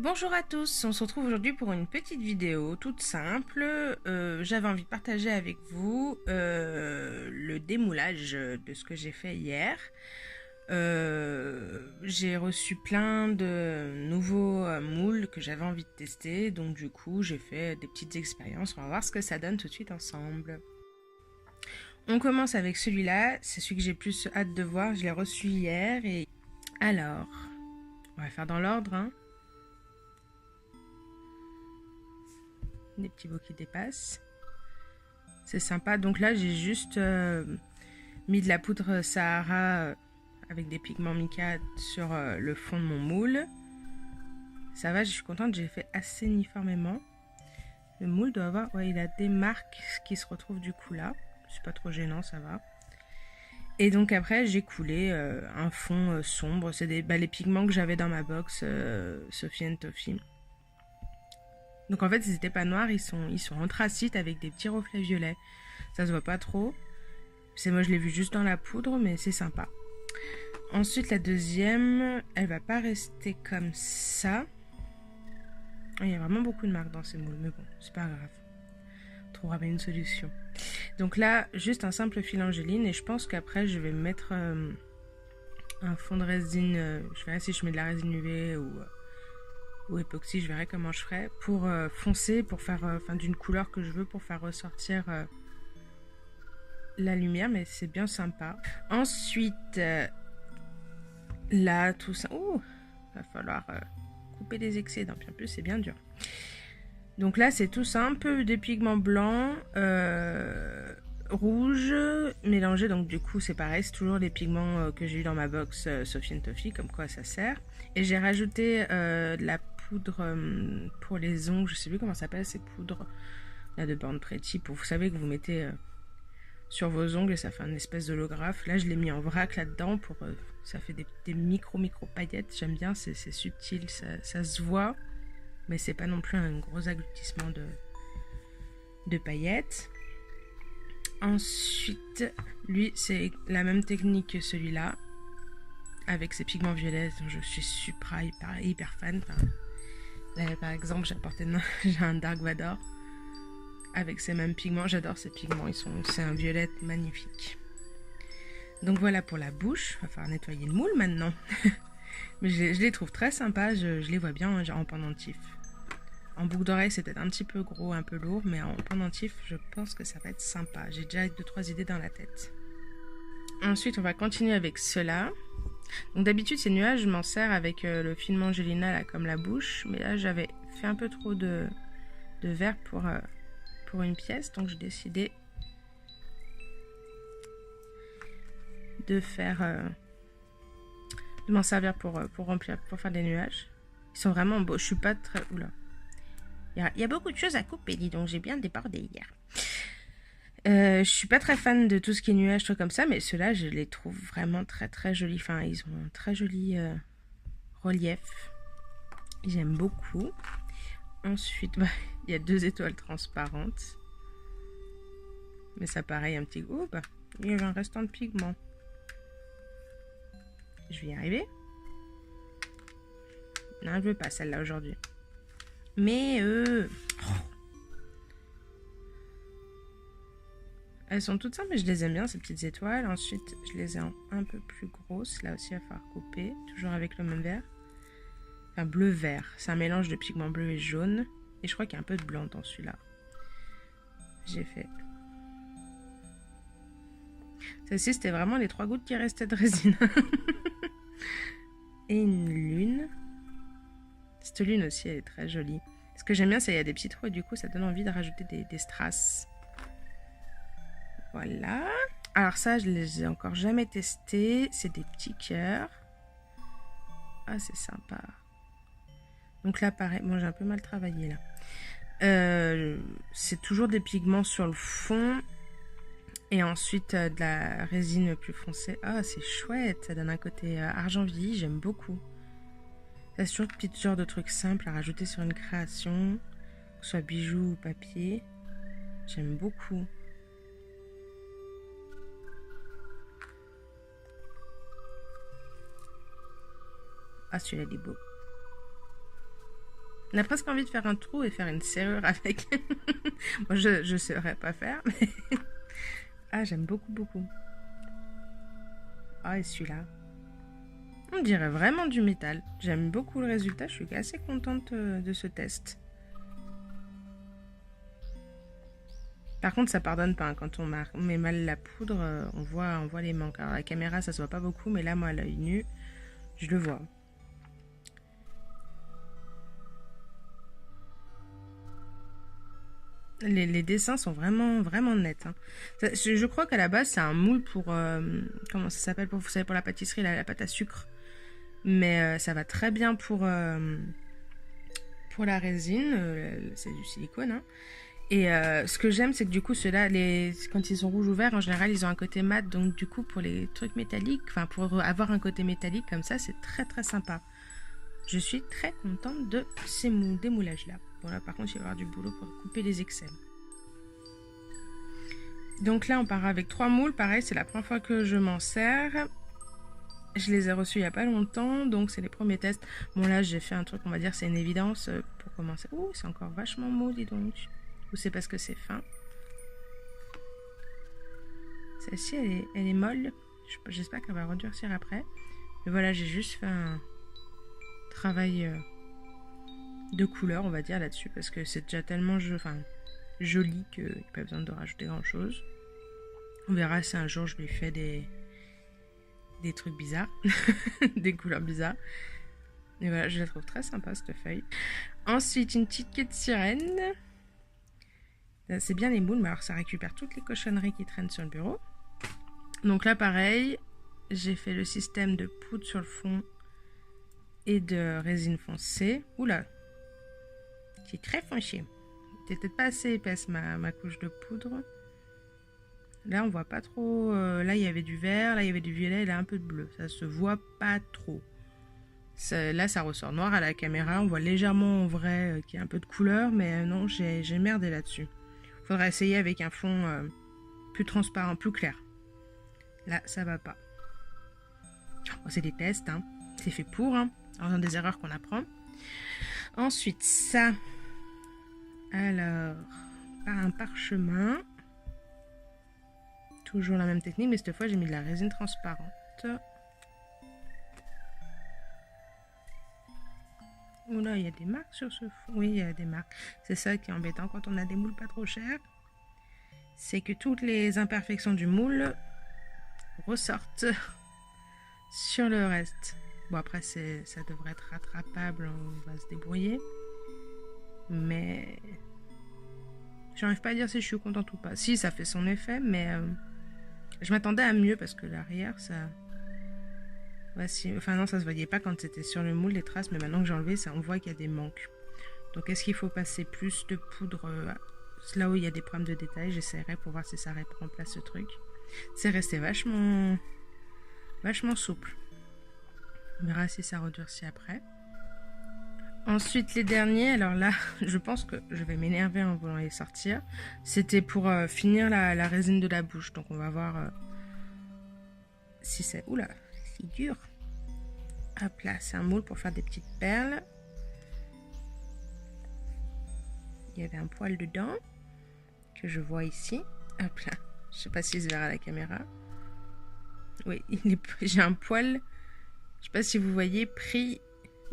Bonjour à tous, on se retrouve aujourd'hui pour une petite vidéo toute simple. J'avais envie de partager avec vous le démoulage de ce que j'ai fait hier. J'ai reçu plein de nouveaux moules que j'avais envie de tester, donc du coup j'ai fait des petites expériences. On va voir ce que ça donne tout de suite ensemble. On commence avec celui-là, c'est celui que j'ai plus hâte de voir, je l'ai reçu hier. Et alors, on va faire dans l'ordre, hein. Des petits bouts qui dépassent. C'est sympa. Donc là, j'ai juste mis de la poudre Sahara avec des pigments mica sur le fond de mon moule. Ça va, je suis contente, j'ai fait assez uniformément. Le moule doit avoir... Ouais, il a des marques qui se retrouvent du coup là. C'est pas trop gênant, ça va. Et donc après, j'ai coulé un fond sombre. C'est les pigments que j'avais dans ma box Sophie & Toffee. Donc en fait, ils n'étaient pas noirs, ils sont anthracite avec des petits reflets violets. Ça se voit pas trop. Moi, je l'ai vu juste dans la poudre, mais c'est sympa. Ensuite, la deuxième, elle va pas rester comme ça. Il y a vraiment beaucoup de marques dans ces moules, mais bon, c'est pas grave. On trouvera bien une solution. Donc là, juste un simple fil angéline, et je pense qu'après, je vais mettre un fond de résine. Je verrai si je mets de la résine UV ou époxy, je verrai comment je ferai, pour foncer, pour faire d'une couleur que je veux, pour faire ressortir la lumière, mais c'est bien sympa. Ensuite, là, tout ça... Ouh, va falloir couper les excédents, puis en plus c'est bien dur. Donc là, c'est tout simple, des pigments blancs, rouges, mélangés, donc du coup c'est pareil, c'est toujours les pigments que j'ai eu dans ma box Sophie & Toffee, comme quoi ça sert. Et j'ai rajouté de la poudre pour les ongles, je sais plus comment ça s'appelle ces poudres là de Born Pretty, pour vous savez que vous mettez sur vos ongles et ça fait une espèce d'holographe. Là je l'ai mis en vrac là-dedans pour ça fait des micro paillettes, j'aime bien, c'est subtil, ça se voit, mais c'est pas non plus un gros agglutissement de paillettes. Ensuite, lui c'est la même technique que celui-là, avec ses pigments violets dont je suis hyper fan. Là, par exemple, j'ai un Dark Vador avec ces mêmes pigments. J'adore ces pigments, c'est un violet magnifique. Donc voilà pour la bouche. Il va falloir nettoyer le moule maintenant. Mais je les trouve très sympas, je les vois bien en pendentif. En boucle d'oreille, c'est peut-être un petit peu gros, un peu lourd, mais en pendentif, je pense que ça va être sympa. J'ai déjà 2-3 idées dans la tête. Ensuite, on va continuer avec cela. Donc d'habitude, ces nuages, je m'en sers avec le film Angelina, là, comme la bouche. Mais là, j'avais fait un peu trop de vert pour une pièce. Donc j'ai décidé de de m'en servir pour remplir, pour faire des nuages. Ils sont vraiment beaux. Je suis pas très... Oula. Il y a beaucoup de choses à couper, dis donc. J'ai bien débordé hier. Je suis pas très fan de tout ce qui est nuages, trucs comme ça, mais ceux-là, je les trouve vraiment très très jolis. Enfin, ils ont un très joli relief. J'aime beaucoup. Ensuite, il y a 2 étoiles transparentes. Mais ça pareil, un petit... Oh, il y avait un restant de pigment. Je vais y arriver. Non, je veux pas celle-là aujourd'hui. Mais elles sont toutes simples, mais je les aime bien, ces petites étoiles. Ensuite, je les ai un peu plus grosses. Là aussi, il va falloir couper. Toujours avec le même vert. Enfin, bleu-vert. C'est un mélange de pigments bleu et jaune. Et je crois qu'il y a un peu de blanc dans celui-là. J'ai fait... Celle-ci, c'était vraiment les 3 gouttes qui restaient de résine. Et une lune. Cette lune aussi, elle est très jolie. Ce que j'aime bien, c'est qu'il y a des petits trous et du coup, ça donne envie de rajouter des strass. Voilà. Alors ça, je les ai encore jamais testés. C'est des petits cœurs. Ah, c'est sympa. Donc là, pareil. Bon, j'ai un peu mal travaillé là. C'est toujours des pigments sur le fond. Et ensuite, de la résine plus foncée. Ah, c'est chouette. Ça donne un côté argent vieilli. J'aime beaucoup. C'est toujours le petit genre de trucs simples à rajouter sur une création. Que ce soit bijoux ou papier. J'aime beaucoup. Ah, celui-là, il est beau. On a presque envie de faire un trou et faire une serrure avec. Moi, je saurais pas faire, mais... Ah, j'aime beaucoup, beaucoup. Ah, et celui-là. On dirait vraiment du métal. J'aime beaucoup le résultat. Je suis assez contente de ce test. Par contre, ça pardonne pas. Hein. Quand on met mal la poudre, on voit les manques. Alors, la caméra, ça se voit pas beaucoup, mais là, moi, à l'œil nu, je le vois. Les dessins sont vraiment, vraiment nets. Hein. Je crois qu'à la base, c'est un moule pour... comment ça s'appelle pour, vous savez, pour la pâtisserie, la pâte à sucre. Mais ça va très bien pour la résine. C'est du silicone. Hein. Et ce que j'aime, c'est que du coup, ceux-là, quand ils sont rouges ou verts, en général, ils ont un côté mat. Donc du coup, pour les trucs métalliques, enfin pour avoir un côté métallique comme ça, c'est très très sympa. Je suis très contente de ces démoulages-là. Bon là, par contre, il va y avoir du boulot pour couper les excès. Donc là, on part avec 3 moules. Pareil, c'est la première fois que je m'en sers. Je les ai reçus il n'y a pas longtemps, donc c'est les premiers tests. Bon là, j'ai fait un truc, on va dire, c'est une évidence pour commencer. Ouh, c'est encore vachement mou, dis donc. Ou c'est parce que c'est fin. Celle-ci, elle est molle. J'espère qu'elle va redurcir après. Mais voilà, j'ai juste fait un travail de couleur, on va dire, là-dessus. Parce que c'est déjà tellement joli qu'il n'y a pas besoin de rajouter grand-chose. On verra si un jour je lui fais des trucs bizarres. Des couleurs bizarres. Et voilà, je la trouve très sympa, cette feuille. Ensuite, une petite queue de sirène. C'est bien les moules, mais alors ça récupère toutes les cochonneries qui traînent sur le bureau. Donc là, pareil, j'ai fait le système de poudre sur le fond et de résine foncée. Oula, c'est très foncé. C'était peut-être pas assez épaisse ma couche de poudre. Là, on voit pas trop. Là, il y avait du vert, là, il y avait du violet, et là, un peu de bleu. Ça se voit pas trop. Là, ça ressort noir à la caméra. On voit légèrement en vrai qu'il y a un peu de couleur, mais non, j'ai merdé là-dessus. Faudra essayer avec un fond plus transparent, plus clair. Là, ça va pas. Bon, c'est des tests, hein. C'est fait pour, hein. Alors, des erreurs qu'on apprend. Ensuite, ça. Alors, par un parchemin. Toujours la même technique, mais cette fois, j'ai mis de la résine transparente. Oh là, il y a des marques sur ce fond. Oui, il y a des marques. C'est ça qui est embêtant quand on a des moules pas trop chers. C'est que toutes les imperfections du moule ressortent sur le reste. Bon, après, ça devrait être rattrapable. On va se débrouiller. Mais... j'arrive pas à dire si je suis contente ou pas. Si, ça fait son effet, mais... je m'attendais à mieux parce que l'arrière, ça... Voici. Enfin non, ça se voyait pas quand c'était sur le moule, les traces, mais maintenant que j'ai enlevé, ça, on voit qu'il y a des manques. Donc est-ce qu'il faut passer plus de poudre là où il y a des problèmes de détail? J'essaierai pour voir si ça remplace ce truc. C'est resté vachement souple. On verra si ça redurcit après. Ensuite les derniers, alors là, je pense que je vais m'énerver en voulant les sortir. C'était pour finir la résine de la bouche, donc on va voir si c'est... Oula, c'est dur. Hop là, c'est un moule pour faire des petites perles. Il y avait un poil dedans que je vois ici. Hop là, je sais pas s'il se verra à la caméra. Oui, j'ai un poil, je sais pas si vous voyez, pris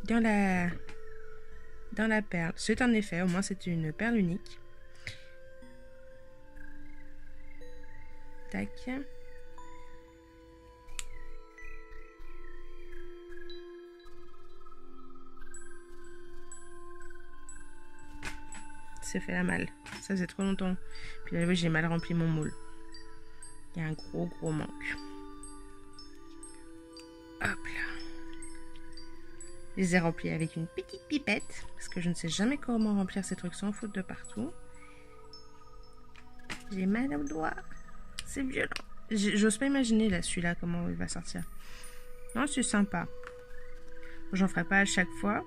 dans la perle. C'est un effet, au moins c'est une perle unique. Tac. Ça fait la malle. Ça faisait trop longtemps. Puis là, j'ai mal rempli mon moule. Il y a un gros manque. Hop là. Je les ai remplis avec une petite pipette. Parce que je ne sais jamais comment remplir ces trucs sans faute de partout. J'ai mal au doigt. C'est violent. J'ose pas imaginer là, celui-là, comment il va sortir. Non, c'est sympa. J'en ferai pas à chaque fois.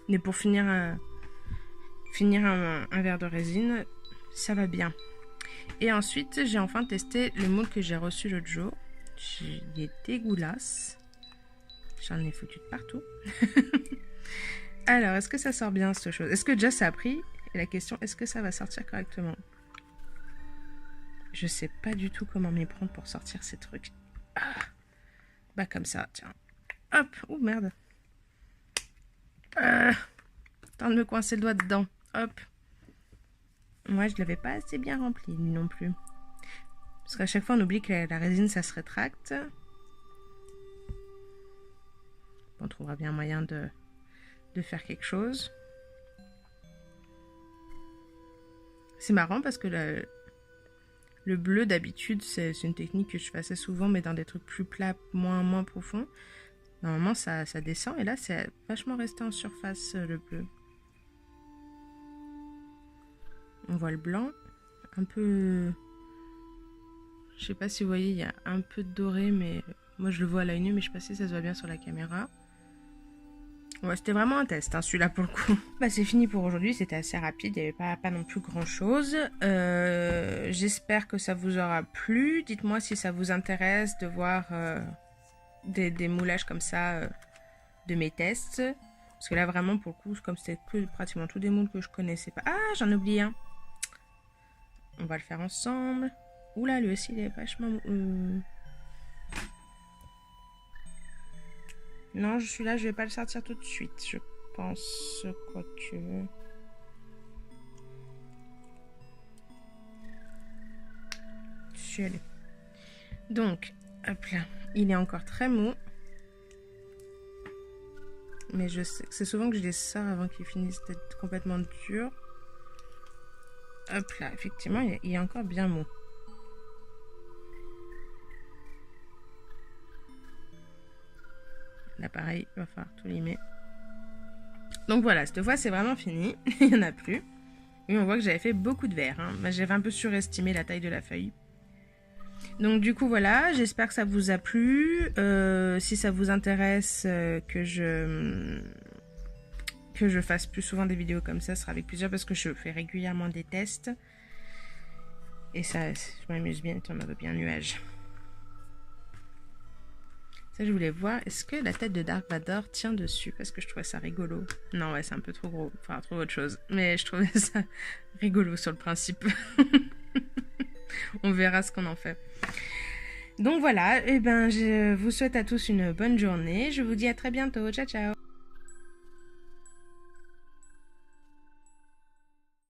Mais pour finir un verre de résine, ça va bien. Et ensuite, j'ai enfin testé le moule que j'ai reçu l'autre jour. Il est dégueulasse. J'en ai foutu de partout. Alors, est-ce que ça sort bien, cette chose? Est-ce que déjà ça a pris? Et la question, est-ce que ça va sortir correctement? Je sais pas du tout comment m'y prendre pour sortir ces trucs. Ah. Bah comme ça, tiens. Hop. Oh merde. Temps de me coincer le doigt dedans. Hop. Moi, je l'avais pas assez bien rempli non plus. Parce qu'à chaque fois, on oublie que la résine, ça se rétracte. On trouvera bien moyen de faire quelque chose. C'est marrant parce que le bleu, d'habitude, c'est une technique que je fais assez souvent, mais dans des trucs plus plats, moins profonds. Normalement, ça descend. Et là, c'est vachement resté en surface, le bleu. On voit le blanc. Un peu... Je sais pas si vous voyez, il y a un peu de doré, mais moi, je le vois à l'œil nu, mais je sais pas si ça se voit bien sur la caméra. Ouais, c'était vraiment un test, hein, celui-là, pour le coup. Bah, c'est fini pour aujourd'hui. C'était assez rapide. Il n'y avait pas non plus grand-chose. J'espère que ça vous aura plu. Dites-moi si ça vous intéresse de voir des moulages comme ça de mes tests. Parce que là, vraiment, pour le coup, comme c'était pratiquement tous des moules que je connaissais pas. Ah, j'en ai oublié un. On va le faire ensemble. Oula, lui aussi, il est vachement... Non, je suis là, je vais pas le sortir tout de suite, je pense, quoique... Je suis allée. Donc, hop là, il est encore très mou. Mais je sais, c'est souvent que je les sors avant qu'ils finissent d'être complètement durs. Hop là, effectivement, il est encore bien mou. Là, pareil, il va falloir tout limer. Donc voilà, cette fois, c'est vraiment fini. Il n'y en a plus. Et on voit que j'avais fait beaucoup de verre. Hein. J'avais un peu surestimé la taille de la feuille. Donc du coup, voilà. J'espère que ça vous a plu. Si ça vous intéresse que je fasse plus souvent des vidéos comme ça, ce sera avec plaisir parce que je fais régulièrement des tests. Et ça, je m'amuse bien, on a bien nuage. Ça, je voulais voir, est-ce que la tête de Dark Vador tient dessus? Parce que je trouvais ça rigolo. Non, ouais, c'est un peu trop gros. Enfin, trop autre chose. Mais je trouvais ça rigolo sur le principe. On verra ce qu'on en fait. Donc voilà, et ben, je vous souhaite à tous une bonne journée. Je vous dis à très bientôt. Ciao, ciao!